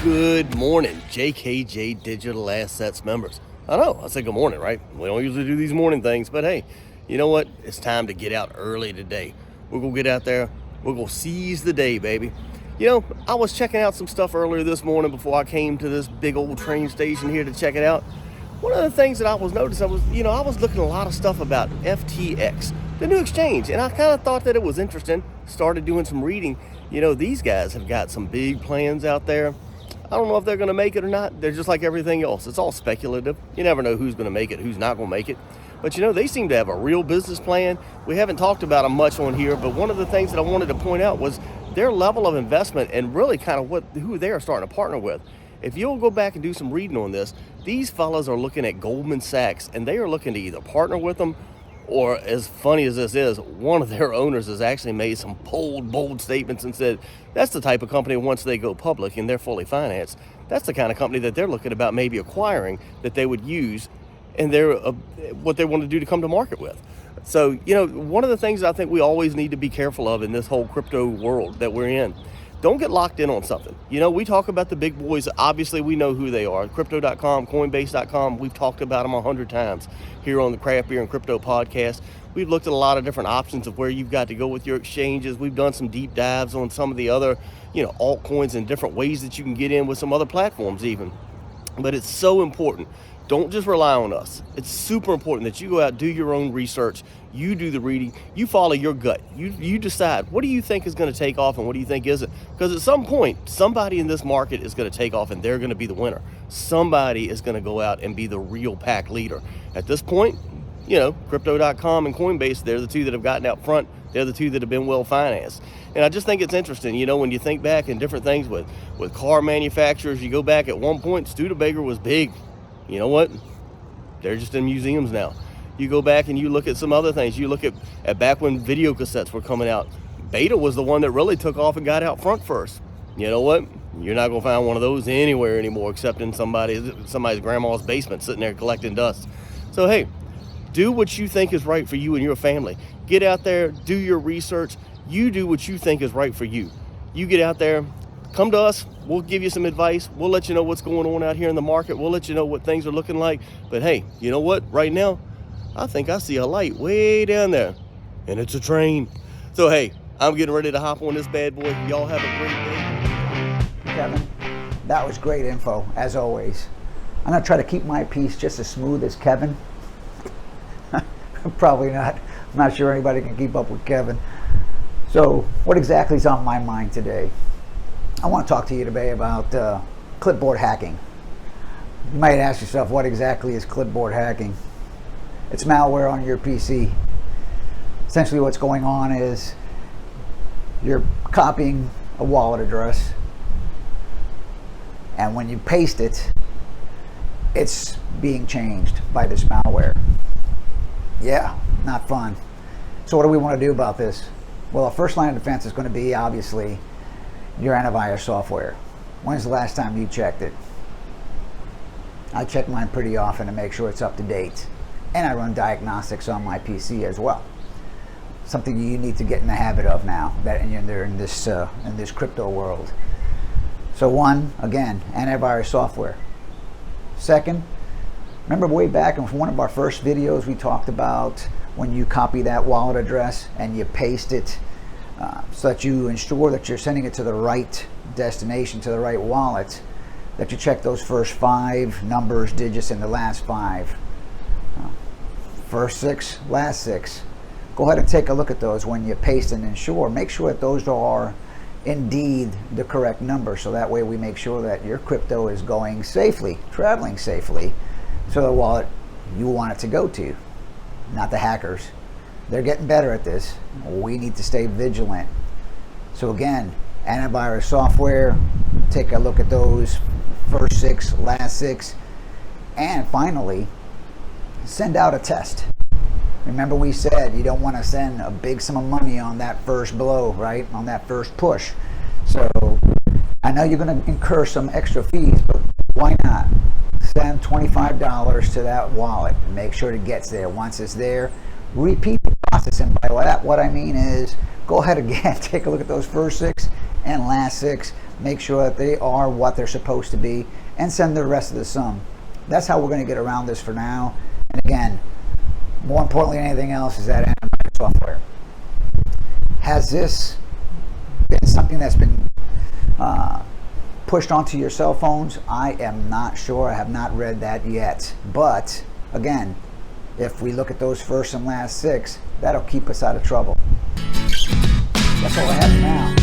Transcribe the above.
Good morning, JKJ Digital Assets members. I know, I said good morning, right? We don't usually do these morning things, but hey, you know what? It's time to get out early today. We're going to get out there. We're going to seize the day, baby. You know, I was checking out some stuff earlier this morning before I came to this big old train station here to check it out. One of the things that I was noticing, I was looking at a lot of stuff about FTX, the new exchange, and I kind of thought that it was interesting. Started doing some reading. You know, these guys have got some big plans out there. I don't know if they're going to make it or not. They're just like everything else. It's all speculative. You never know who's going to make it, who's not going to make it. But, you know, they seem to have a real business plan. We haven't talked about them much on here, but one of the things that I wanted to point out was their level of investment and really kind of who they are starting to partner with. If you'll go back and do some reading on this, these fellas are looking at Goldman Sachs, and they are looking to either partner with them, or, as funny as this is, one of their owners has actually made some bold statements and said that's the type of company, once they go public and they're fully financed, that's the kind of company that they're looking about maybe acquiring, that they would use and they're what they want to do to come to market with. So, you know, one of the things I think we always need to be careful of in this whole crypto world that we're in, don't get locked in on something. You know, we talk about the big boys. Obviously, we know who they are. Crypto.com, Coinbase.com, we've talked about them 100 times here on the Craft Beer and Crypto podcast. We've looked at a lot of different options of where you've got to go with your exchanges. We've done some deep dives on some of the other, altcoins and different ways that you can get in with some other platforms even. But it's so important. Don't just rely on us. It's super important that you go out, do your own research, you do the reading, you follow your gut. You decide, what do you think is going to take off and what do you think isn't? Because at some point, somebody in this market is going to take off and they're going to be the winner. Somebody is going to go out and be the real pack leader. At this point, Crypto.com and Coinbase, they're the two that have gotten out front. They're the two that have been well financed. And I just think it's interesting, when you think back in different things with car manufacturers, you go back at one point, Studebaker was big. You know what? They're just in museums now. You go back and you look at some other things. You look at back when video cassettes were coming out. Beta was the one that really took off and got out front first. You know what? You're not going to find one of those anywhere anymore except in somebody's grandma's basement sitting there collecting dust. So, hey, do what you think is right for you and your family. Get out there, do your research. You do what you think is right for you. You get out there, come to us. We'll give you some advice. We'll let you know what's going on out here in the market. We'll let you know what things are looking like. But hey, you know what? Right now, I think I see a light way down there, and it's a train. So hey, I'm getting ready to hop on this bad boy. Y'all have a great day. Kevin, that was great info, as always. I'm going to try to keep my piece just as smooth as Kevin. Probably not. I'm not sure anybody can keep up with Kevin. So what exactly is on my mind today? I want to talk to you today about clipboard hacking. You might ask yourself, what exactly is clipboard hacking? It's malware on your PC. Essentially what's going on is you're copying a wallet address, and when you paste it, it's being changed by this malware. Yeah, not fun. So what do we want to do about this? Well, our first line of defense is going to be, obviously, your antivirus software. When's the last time you checked it? I check mine pretty often to make sure it's up to date. And I run diagnostics on my PC as well. Something you need to get in the habit of now that you're in this crypto world. So one, again, antivirus software. Second, remember way back in one of our first videos we talked about when you copy that wallet address and you paste it so that you ensure that you're sending it to the right destination, to the right wallet, that you check those first 5 numbers, digits, and the last 5. First 6, last 6. Go ahead and take a look at those when you paste and ensure. Make sure that those are indeed the correct number, so that way we make sure that your crypto is going safely, traveling safely, to the wallet you want it to go to, not the hackers. They're getting better at this. We need to stay vigilant. So again, antivirus software, take a look at those first 6, last 6, and finally, send out a test. Remember we said you don't want to send a big sum of money on that first blow, right? On that first push. So I know you're going to incur some extra fees, but why not? Send $25 to that wallet and make sure it gets there. Once it's there, repeat the process. And by that, what I mean is, go ahead again, take a look at those first 6 and last 6. make sure that they are what they're supposed to be, and send the rest of the sum. That's how we're going to get around this for now. And again, more importantly than anything else is that antivirus software. Has this been something that's been pushed onto your cell phones? I am not sure. I have not read that yet. But again, if we look at those first and last 6, that'll keep us out of trouble. That's all I have for now.